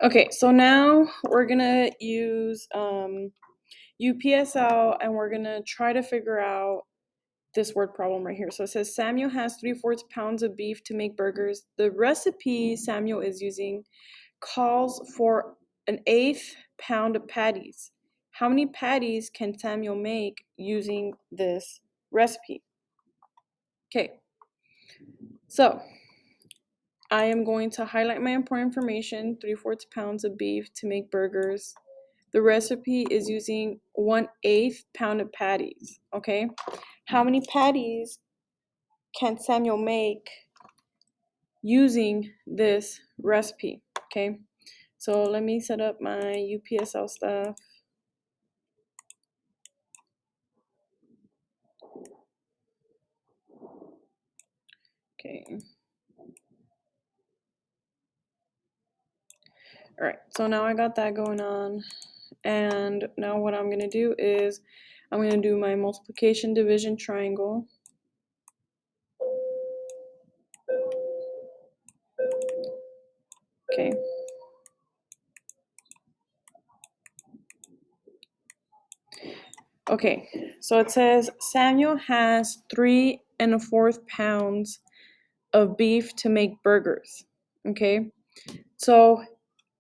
Okay, so now we're gonna use UPSL and we're gonna try to figure out this word problem right here. So it says Samuel has 3/4 pounds of beef to make burgers. The recipe Samuel is using calls for 1/8 pound of patties. How many patties can Samuel make using this recipe? Okay, so I am going to highlight my important information, 3/4 pounds of beef to make burgers. The recipe is using 1/8 pound of patties, okay? How many patties can Samuel make using this recipe, okay? So let me set up my UPSL stuff. Okay. All right, so now I got that going on. And now what I'm gonna do is I'm gonna do my multiplication division triangle. Okay. Okay, so it says Samuel has 3¼ pounds of beef to make burgers. Okay, so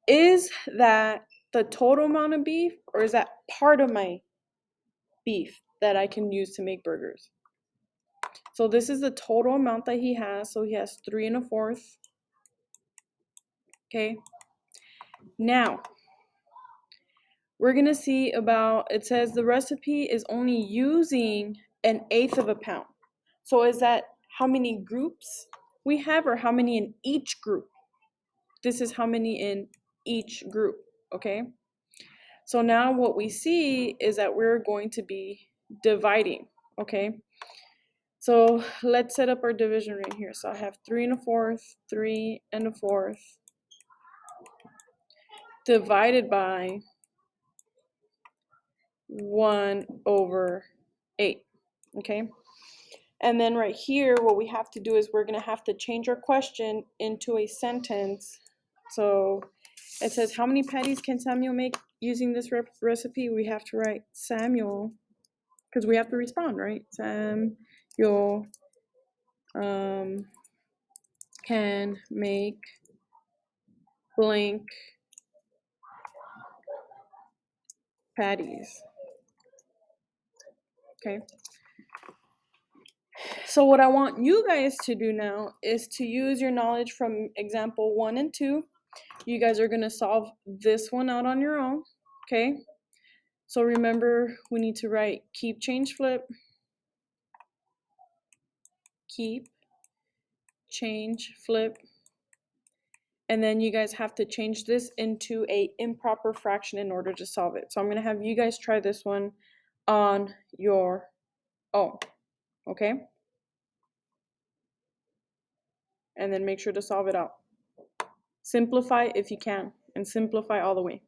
is that the total amount of beef or is that part of my beef that I can use to make burgers? So this is the total amount that he has. So he has 3¼ Okay, now we're gonna see about, it says the recipe is only using 1/8 pound. So is that how many groups we have or how many in each group? This is how many in each group, okay? So now what we see is that we're going to be dividing, okay? So let's set up our division right here. So I have 3¼ 3¼ divided by 1/8, okay? And then right here, what we have to do is we're gonna have to change our question into a sentence. So it says, how many patties can Samuel make using this recipe? We have to write Samuel, because we have to respond, right? Samuel can make blank patties. Okay. So what I want you guys to do now is to use your knowledge from example 1 and 2. You guys are going to solve this one out on your own, okay? So remember, we need to write keep, change, flip. Keep, change, flip. And then you guys have to change this into a improper fraction in order to solve it. So I'm going to have you guys try this one on your own, okay? And then make sure to solve it out. Simplify if you can, and simplify all the way.